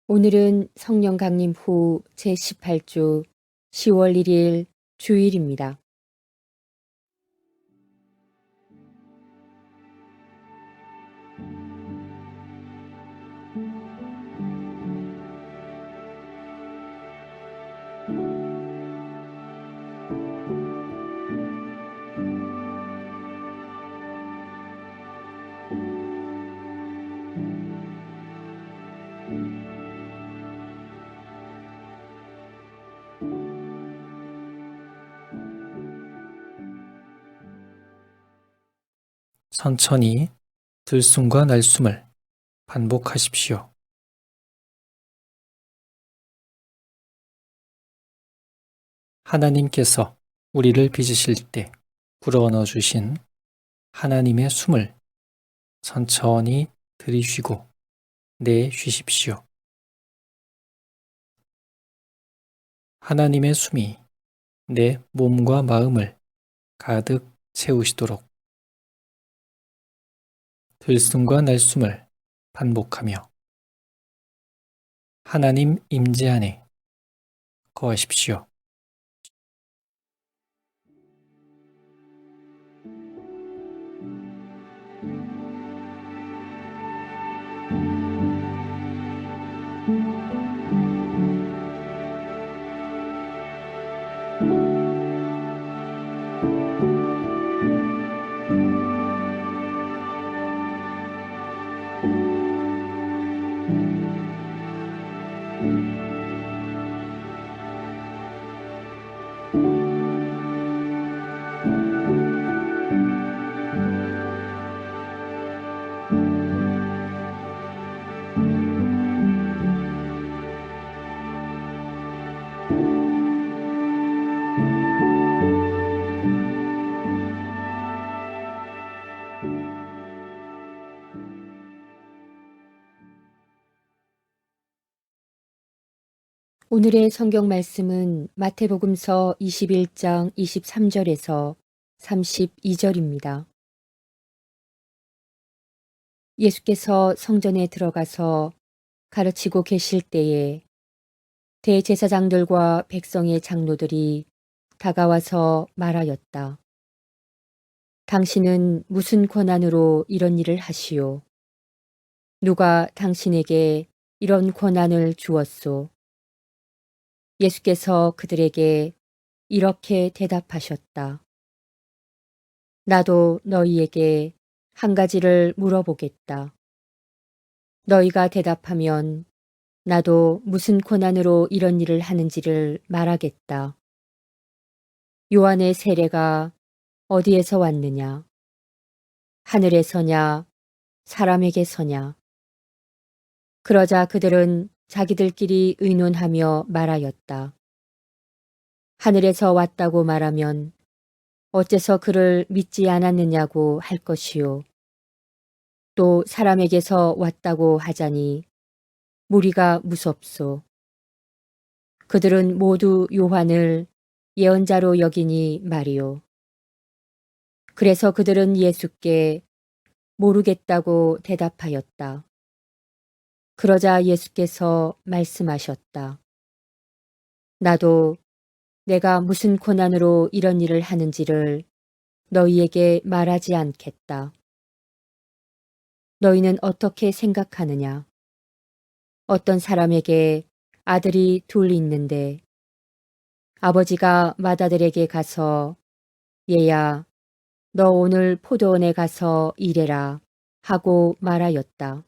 오늘은 성령 강림 후 제18주 10월 1일 주일입니다. 천천히 들숨과 날숨을 반복하십시오. 하나님께서 우리를 빚으실 때 불어넣어 주신 하나님의 숨을 천천히 들이쉬고 내쉬십시오. 하나님의 숨이 내 몸과 마음을 가득 채우시도록 들숨과 날숨을 반복하며 하나님 임재 안에 거하십시오. 오늘의 성경 말씀은 마태복음서 21장 23절에서 32절입니다. 예수께서 성전에 들어가서 가르치고 계실 때에 대제사장들과 백성의 장로들이 다가와서 말하였다. 당신은 무슨 권한으로 이런 일을 하시오? 누가 당신에게 이런 권한을 주었소? 예수께서 그들에게 이렇게 대답하셨다. 나도 너희에게 한 가지를 물어보겠다. 너희가 대답하면 나도 무슨 권한으로 이런 일을 하는지를 말하겠다. 요한의 세례가 어디에서 왔느냐? 하늘에서냐? 사람에게서냐? 그러자 그들은 자기들끼리 의논하며 말하였다. 하늘에서 왔다고 말하면 어째서 그를 믿지 않았느냐고 할 것이요. 또 사람에게서 왔다고 하자니 무리가 무섭소. 그들은 모두 요한을 예언자로 여기니 말이요. 그래서 그들은 예수께 모르겠다고 대답하였다. 그러자 예수께서 말씀하셨다. 나도 내가 무슨 권한으로 이런 일을 하는지를 너희에게 말하지 않겠다. 너희는 어떻게 생각하느냐? 어떤 사람에게 아들이 둘 있는데 아버지가 맏아들에게 가서 얘야, 너 오늘 포도원에 가서 일해라 하고 말하였다.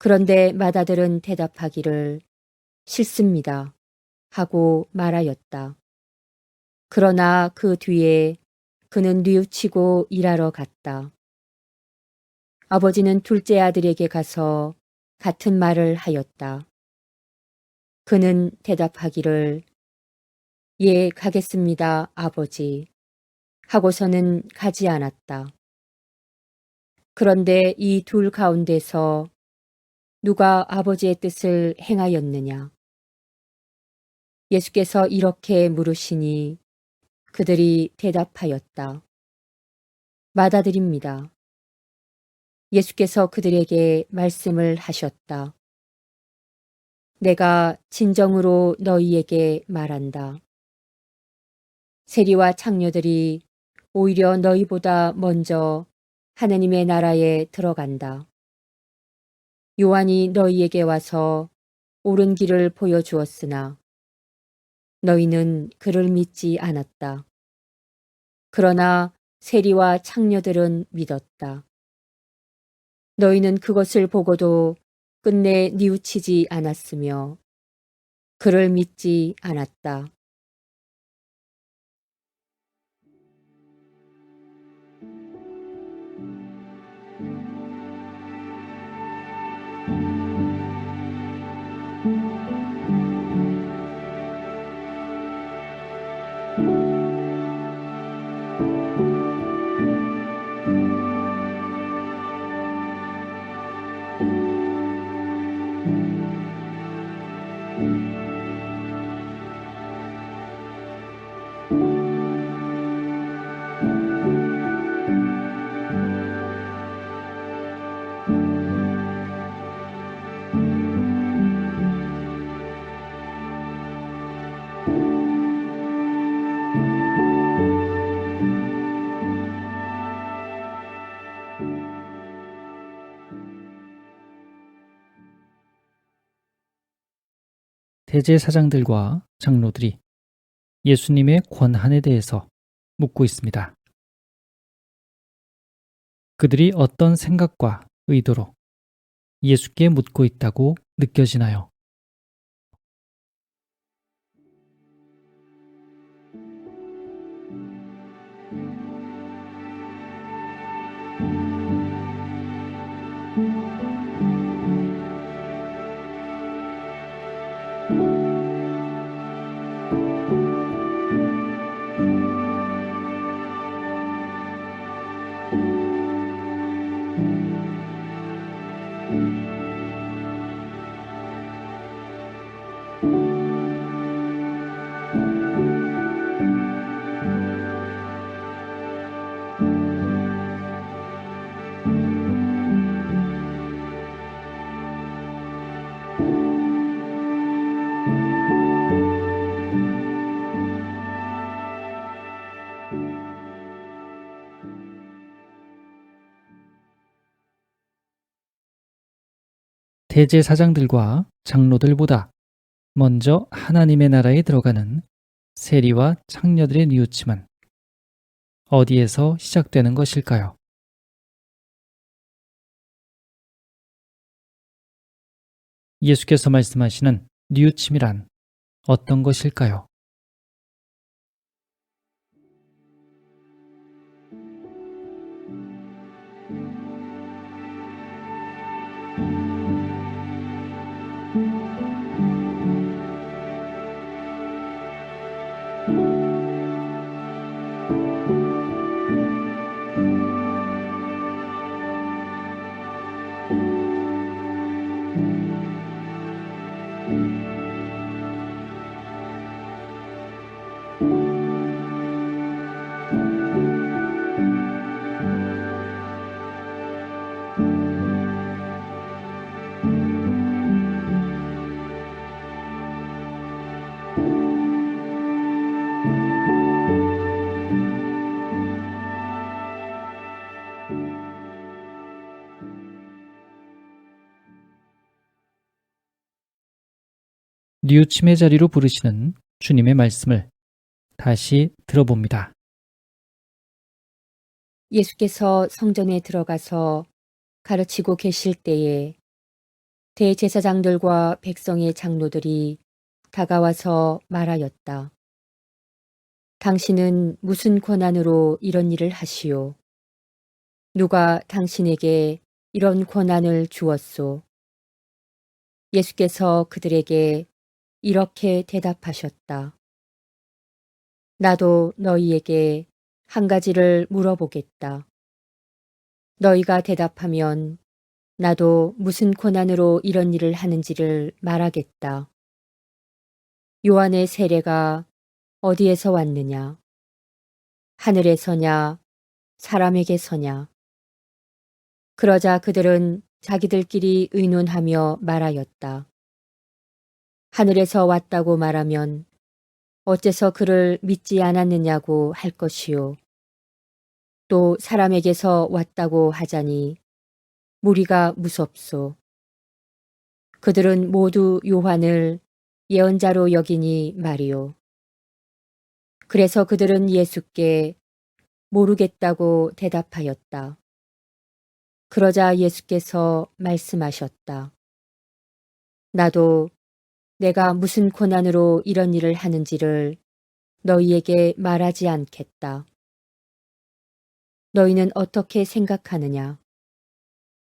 그런데 맏아들은 대답하기를 싫습니다 하고 말하였다. 그러나 그 뒤에 그는 뉘우치고 일하러 갔다. 아버지는 둘째 아들에게 가서 같은 말을 하였다. 그는 대답하기를 예, 가겠습니다, 아버지. 하고서는 가지 않았다. 그런데 이 둘 가운데서 누가 아버지의 뜻을 행하였느냐? 예수께서 이렇게 물으시니 그들이 대답하였다. 맏아들입니다. 예수께서 그들에게 말씀을 하셨다. 내가 진정으로 너희에게 말한다. 세리와 창녀들이 오히려 너희보다 먼저 하느님의 나라에 들어간다. 요한이 너희에게 와서 옳은 길을 보여주었으나 너희는 그를 믿지 않았다. 그러나 세리와 창녀들은 믿었다. 너희는 그것을 보고도 끝내 뉘우치지 않았으며 그를 믿지 않았다. 대제사장들과 장로들이 예수님의 권한에 대해서 묻고 있습니다. 그들이 어떤 생각과 의도로 예수께 묻고 있다고 느껴지나요? 대제사장들과 장로들보다 먼저 하나님의 나라에 들어가는 세리와 창녀들의 뉘우침은 어디에서 시작되는 것일까요? 예수께서 말씀하시는 뉘우침이란 어떤 것일까요? 뉘우침의 자리로 부르시는 주님의 말씀을 다시 들어봅니다. 예수께서 성전에 들어가서 가르치고 계실 때에 대제사장들과 백성의 장로들이 다가와서 말하였다. 당신은 무슨 권한으로 이런 일을 하시오? 누가 당신에게 이런 권한을 주었소? 예수께서 그들에게 이렇게 대답하셨다. 나도 너희에게 한 가지를 물어보겠다. 너희가 대답하면 나도 무슨 권한으로 이런 일을 하는지를 말하겠다. 요한의 세례가 어디에서 왔느냐? 하늘에서냐? 사람에게서냐? 그러자 그들은 자기들끼리 의논하며 말하였다. 하늘에서 왔다고 말하면 어째서 그를 믿지 않았느냐고 할 것이요. 또 사람에게서 왔다고 하자니 무리가 무섭소. 그들은 모두 요한을 예언자로 여기니 말이요. 그래서 그들은 예수께 모르겠다고 대답하였다. 그러자 예수께서 말씀하셨다. 나도 내가 무슨 고난으로 이런 일을 하는지를 너희에게 말하지 않겠다. 너희는 어떻게 생각하느냐?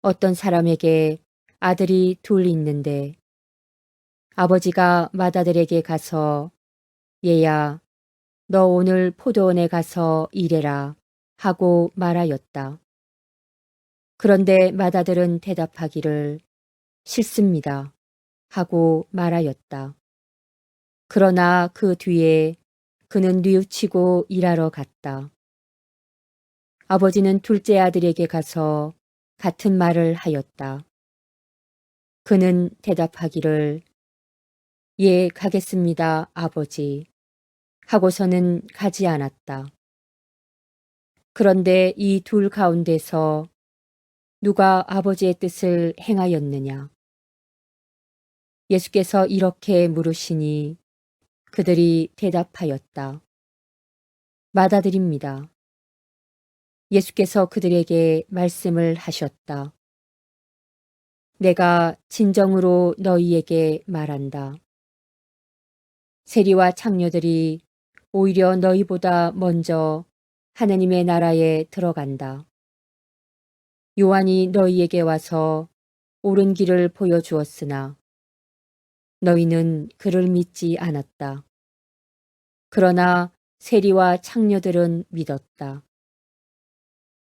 어떤 사람에게 아들이 둘 있는데 아버지가 맏아들에게 가서 얘야, 너 오늘 포도원에 가서 일해라 하고 말하였다. 그런데 맏아들은 대답하기를 싫습니다 하고 말하였다. 그러나 그 뒤에 그는 뉘우치고 일하러 갔다. 아버지는 둘째 아들에게 가서 같은 말을 하였다. 그는 대답하기를 예, 가겠습니다, 아버지. 하고서는 가지 않았다. 그런데 이 둘 가운데서 누가 아버지의 뜻을 행하였느냐? 예수께서 이렇게 물으시니 그들이 대답하였다. 맏아들입니다. 예수께서 그들에게 말씀을 하셨다. 내가 진정으로 너희에게 말한다. 세리와 창녀들이 오히려 너희보다 먼저 하느님의 나라에 들어간다. 요한이 너희에게 와서 옳은 길을 보여주었으나 너희는 그를 믿지 않았다. 그러나 세리와 창녀들은 믿었다.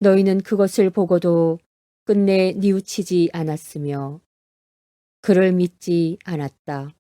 너희는 그것을 보고도 끝내 뉘우치지 않았으며 그를 믿지 않았다.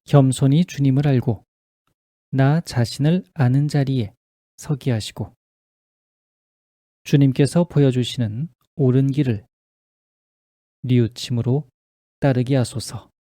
겸손히 주님을 알고 나 자신을 아는 자리에 서게 하시고 주님께서 보여주시는 옳은 길을 뉘우침으로 따르게 하소서.